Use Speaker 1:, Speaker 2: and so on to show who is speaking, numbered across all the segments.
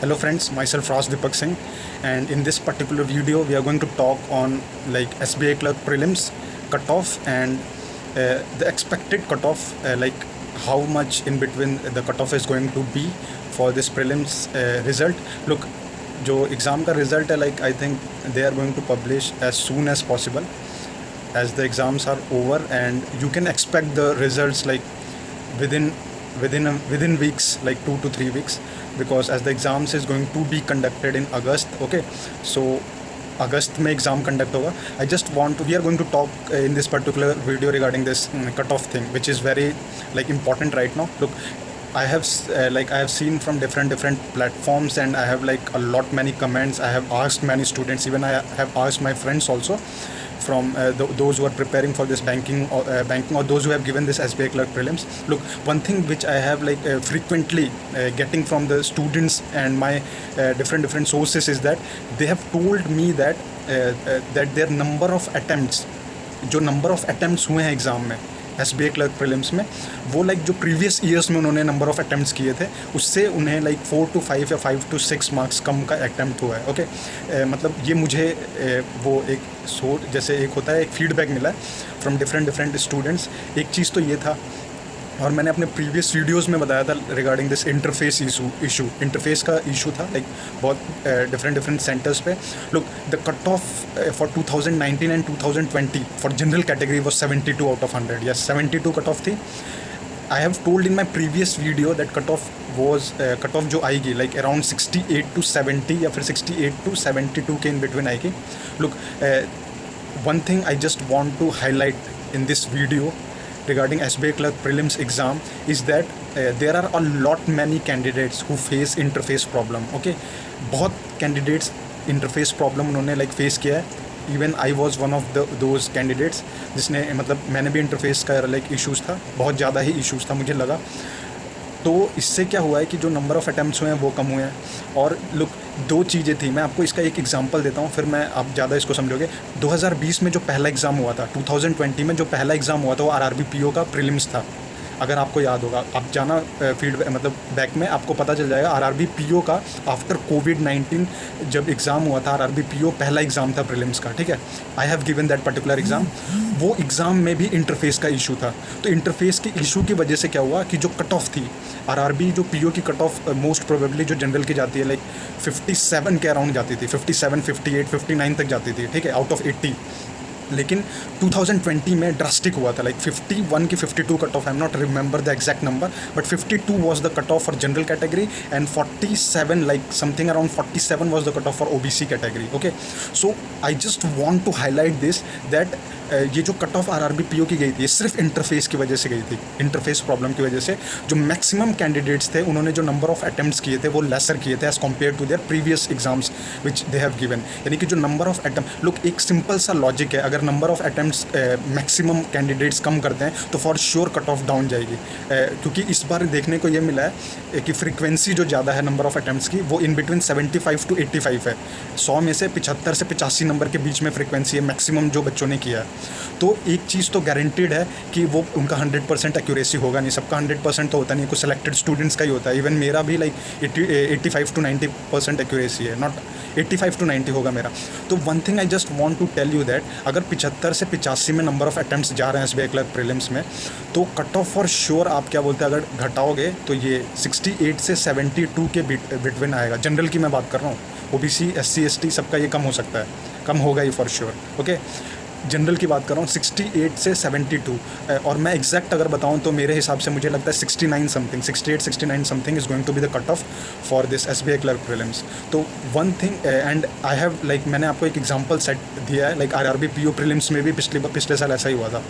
Speaker 1: Hello friends, myself Ras Deepak Singh, and in this particular video we are going to talk on like SBI clerk prelims cutoff and the expected cutoff, like how much in between the cutoff is going to be for this prelims result. Look, जो exam का result है, like I think they are going to publish as soon as possible as the exams are over, and you can expect the results like within weeks, like 2 to 3 weeks, because as the exams is going to be conducted in August. Okay, so अगस्त में exam conduct होगा. I just want we are going to talk in this particular video regarding this cut off thing which is very like important right now. Look, I have seen from different platforms, and I have like a lot many comments. I have asked many students, even I have asked my friends also from those who are preparing for this banking or those who have given this SBI clerk prelims. Look, one thing which I have like frequently getting from the students and my different sources is that they have told me that their number of attempts, जो number of attempts हुए हैं exam में SBI clerk prelims में, वो like जो previous years में उन्होंने number of attempts किए थे उससे उन्हें लाइक 4 to 5 या 5 to 6 मार्क्स कम का अटैम्प्ट हुआ है. ओके, मतलब ये मुझे वो एक जैसे एक होता है एक फीडबैक मिला है फ्रॉम डिफरेंट स्टूडेंट्स. एक चीज़ तो ये था, और मैंने अपने प्रीवियस वीडियोस में बताया था regarding this interface issue. Interface का इशू था लाइक बहुत डिफरेंट सेंटर्स पे. Look, the cut off for 2019 and 2020 for general category was 72 out of 100. Yes, 72 cut off थी. I have told in my previous video that cut off जो आएगी like around 68 to 70 या फिर 68 to 72 के in between आएगी. Look, one thing I just want to highlight in this video regarding SBI clerk prelims exam is that there are a lot many candidates who face interface problem. Okay, बहुत candidates interface problem उन्होंने like face किया है. Even I was one of those candidates जिसने मतलब मैंने भी interface का like issues था, बहुत ज़्यादा ही issues था मुझे लगा. तो इससे क्या हुआ है कि जो नंबर ऑफ़ अटैम्प्ट्स हुए हैं वो कम हुए हैं. और लुक, दो चीज़ें थी, मैं आपको इसका एक एग्जांपल देता हूँ, फिर मैं आप ज़्यादा इसको समझोगे. 2020 में जो पहला एग्ज़ाम हुआ था, 2020 में जो पहला एग्ज़ाम हुआ था वो RRB PO का प्रीलिम्स था. अगर आपको याद होगा, आप जाना फीडबैक मतलब बैक में आपको पता चल जाएगा. RRB PO का आफ्टर कोविड-19 जब एग्ज़ाम हुआ था, RRB PO पहला एग्ज़ाम था प्रीलिम्स का. ठीक है, I have given that particular exam. वो एग्ज़ाम में भी इंटरफेस का इशू था. तो इंटरफेस के इशू की वजह से क्या हुआ कि जो कट ऑफ थी RRB जो PO की कट ऑफ मोस्ट प्रोबेबली जो जनरल की जाती है लाइक 57 के अराउंड जाती थी, 57, 58, 59 तक जाती थी. ठीक है, आउट ऑफ 80. लेकिन 2020 में ड्रास्टिक हुआ था लाइक 51 की 52 cut off. I am not remember the exact number, but 52 was the cut off for general category and 47 like something around 47 was the cut off for OBC category. Okay, so I just want to highlight this that ये जो cut off RRB PO की गई थी, ये सिर्फ interface की वजह से गई थी. इंटरफेस प्रॉब्लम की वजह से जो मैक्सिमम कैंडिडेट्स थे उन्होंने जो नंबर ऑफ अटैम्प्ट्स किए थे वो लेसर किए थे as compare to their previous exams which they have given. यानी कि जो नंबर ऑफ अटैम्प्ट, लुक एक सिंपल सा लॉजिक है, अगर number of attempts maximum candidates कम करते हैं तो for sure cut off down जाएगी. क्योंकि इस बार देखने को ये मिला है कि फ्रीक्वेंसी जो ज़्यादा है नंबर ऑफ अटैम्प्ट्स की वो इन बिटवीन 75 to 85 है. 100 में से 75 से 85 नंबर के बीच में फ्रीक्वेंसी है मैक्सिमम जो बच्चों ने किया है. तो एक चीज़ तो गारंटीड है कि वो उनका 100% एक्यूरेसी होगा नहीं. सबका 100% तो होता नहीं, कुछ सेलेक्टेड स्टूडेंट्स का ही होता है. इवन मेरा भी लाइक 85 to 90% एक्यूरेसी है, नॉट 85 to 90 होगा मेरा. तो one thing I just want to tell you that अगर 75 से 85 में नंबर ऑफ अटैम्प्ट्स जा रहे हैं SBI क्लर्क प्रीलिम्स में, तो कट ऑफ फॉर श्योर आप क्या बोलते हैं अगर घटाओगे तो ये 68 से 72 के बिटवीन आएगा. जनरल की मैं बात कर रहा हूँ, OBC SC ST सबका ये कम हो सकता है, कम होगा ये फॉर श्योर. ओके, जनरल की बात कर रहा हूँ 68 से 72. और मैं एग्जैक्ट अगर बताऊँ तो मेरे हिसाब से मुझे लगता है 69 something, 68, 69 something is going to be the cut off for this SBI clerk prelims. तो one thing, and I have like मैंने आपको एक एग्जांपल सेट दिया है, लाइक RRB PO प्रीलिम्स में भी पिछले साल ऐसा ही हुआ था.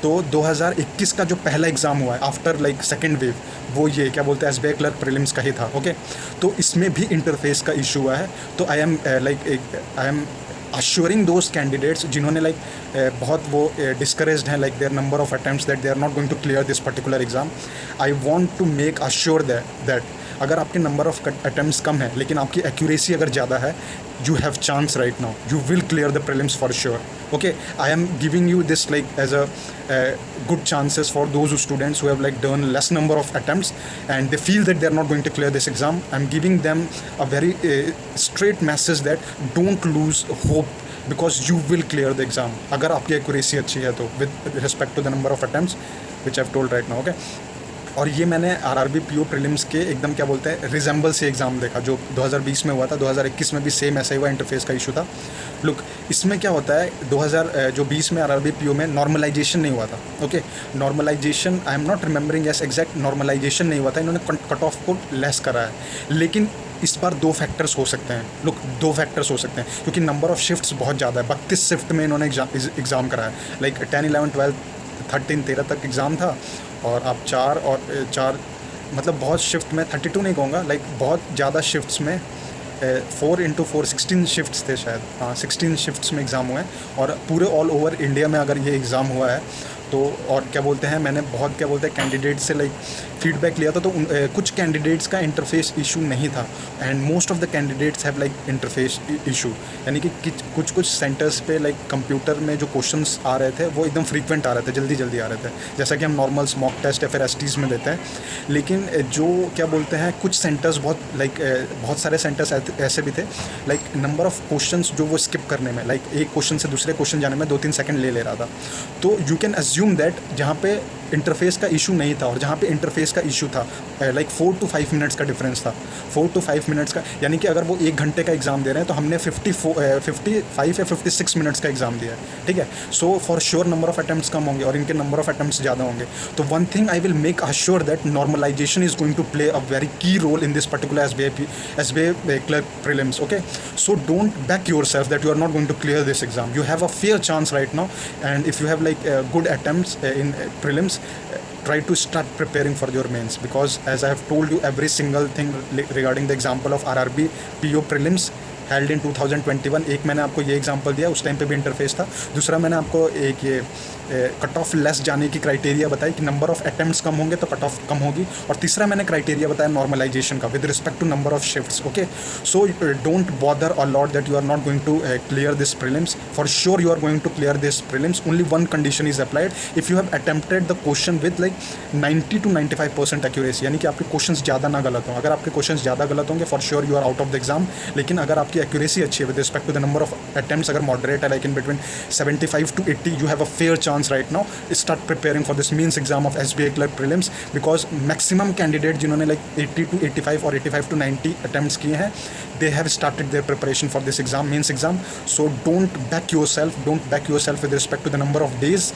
Speaker 1: तो 2021 का जो पहला एग्ज़ाम हुआ है आफ्टर लाइक सेकेंड वेव, वो ये क्या बोलते हैं SBI क्लर्क प्रीलिम्स का ही था. ओके, तो इसमें भी इंटरफेस का इशू हुआ है. तो I am assuring those candidates जिन्होंने लाइक बहुत वो discouraged हैं like their number of attempts that they are not going to clear this particular exam. I want to make assure that अगर आपके नंबर ऑफ अटैम्प्ट्स कम है लेकिन आपकी accuracy अगर ज़्यादा है, you have chance right now, you will clear the prelims for sure. Okay, I am giving you this like as a good chances for those students who have like done less number of attempts and they feel that they are not going to clear this exam. I'm giving them a very straight message that don't lose hope because you will clear the exam अगर आपकी accuracy अच्छी है तो with respect to the number of attempts which I've told right now. Okay, और ये मैंने RRB PO prelims के एकदम क्या बोलते हैं रिजेंबल से एग्ज़ाम देखा जो 2020 में हुआ था, 2021 में भी सेम ऐसा ही हुआ, इंटरफेस का इशू था. लुक, इसमें क्या होता है 2020 में आरआरबी पीओ में नॉर्मलाइजेशन नहीं हुआ था. ओके, normalisation I am not remembering as exact normalisation नहीं हुआ था, इन्होंने कट ऑफ को लेस करा है. लेकिन इस बार दो फैक्टर्स हो सकते हैं. लुक, दो फैक्टर्स हो सकते हैं क्योंकि नंबर ऑफ शिफ्ट्स बहुत ज़्यादा है. 32 शिफ्ट में इन्होंने एग्ज़ाम कराया. लाइक 10, 11, 12, 13, 13 तक एग्ज़ाम था और आप 4 मतलब बहुत शिफ्ट में 32 नहीं कहूँगा, लाइक बहुत ज़्यादा शिफ्ट्स में 4 × 4 16 शिफ्ट्स थे शायद. हाँ, 16 शिफ्ट्स में एग्ज़ाम हुए हैं और पूरे ऑल ओवर इंडिया में अगर ये एग्ज़ाम हुआ है तो. और क्या बोलते हैं, मैंने बहुत क्या बोलते हैं कैंडिडेट से लाइक फीडबैक लिया था तो कुछ कैंडिडेट्स का इंटरफेस इशू नहीं था and most of the candidates have like interface issue. यानी कि कुछ सेंटर्स पे लाइक कंप्यूटर में जो क्वेश्चंस आ रहे थे वो एकदम फ्रीक्वेंट आ रहे थे, जल्दी आ रहे थे, जैसा कि हम नॉर्मल मॉक टेस्ट या फिर एसटीज़ में देते हैं. लेकिन जो क्या बोलते हैं कुछ सेंटर्स बहुत सारे सेंटर्स ऐसे भी थे लाइक नंबर ऑफ क्वेश्चंस जो वो स्किप करने में, लाइक एक क्वेश्चन से दूसरे क्वेश्चन जाने में 2-3 सेकंड ले रहा था. तो यू कैन अज्यूम दैट जहाँ पे इंटरफेस का इशू नहीं था और जहाँ पे इंटरफेस का इशू था लाइक 4 to 5 मिनट्स का डिफरेंस था. 4 to 5 मिनट्स का, यानी कि अगर वो 1 घंटे का एग्ज़ाम दे रहे हैं तो हमने 55 या 56 मिनट्स का एग्ज़ाम दिया है. ठीक है, so for sure number of attempts कम होंगे और इनके नंबर ऑफ अटैम्प्ट्स ज़्यादा होंगे. तो one thing I will make assure that normalisation is going to play a very key role in this particular SBI clerk prelims. Okay, so don't back yourself that you are not going to clear this exam. You have a fair chance right now, and if you have like good attempts in prelims, try to start preparing for your mains, because as I have told you every single thing regarding the example of RRB PO prelims held in 2021. एक मैंने आपको ये example दिया, उस time पे भी interface था. दूसरा मैंने आपको एक ये कट ऑफ लेस जाने की क्राइटेरिया बताई कि नंबर ऑफ अटेम्प्ट्स कम होंगे तो कट ऑफ कम होगी. और तीसरा मैंने क्राइटेरिया बताया नॉर्मलाइजेशन का with respect to number of shifts. Okay, so don't bother a lot that you are not going to clear this prelims. For sure you are going to clear this prelims. Only one condition is applied, if you have attempted the question with like 90 to 95% accuracy, यानी कि आपके question ज़्यादा ना गलत हों. अगर आपके question ज़्यादा गलत होंगे for sure you are out of the exam. लेकिन अगर आपकी एक्यूरेसी अच्छी है with respect to the number of attempts अगर मॉडरेट है like in between 75 to 80, you have a fair chance right now. Start preparing for this means exam of SBI clerk prelims, because maximum candidate जिन्होंने like 80 to 85 और 85 to 90 attempts किए हैं, they have started their preparation for this exam, means exam. So don't back yourself with respect to the number of days.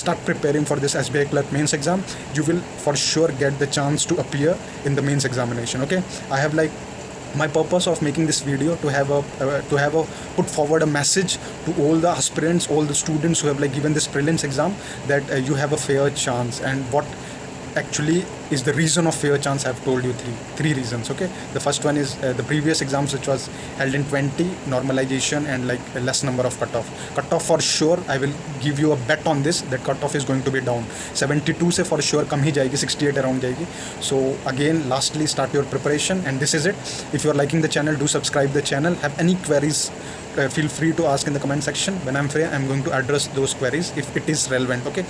Speaker 1: Start preparing for this SBI clerk mains exam. You will for sure get the chance to appear in the mains examination. Okay, I have like my purpose of making this video to have a put forward a message to all the aspirants, all the students who have like given this prelims exam, that you have a fair chance. And what actually is the reason of fair chance, I have told you three reasons. Okay, the first one is the previous exams which was held in 20, normalization, and like a less number of cutoff for sure. I will give you a bet on this that cutoff is going to be down. 72 से for sure कम ही जाएगी, 68 around जाएगी. So again, lastly, start your preparation, and this is it. If you are liking the channel, do subscribe the channel. Have any queries, feel free to ask in the comment section. When I'm free, I'm going to address those queries if it is relevant. Okay,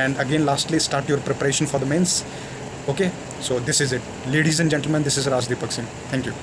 Speaker 1: and again, lastly, start your preparation for the mains. Okay, so this is it, ladies and gentlemen. This is Rajdeepak Singh. Thank you.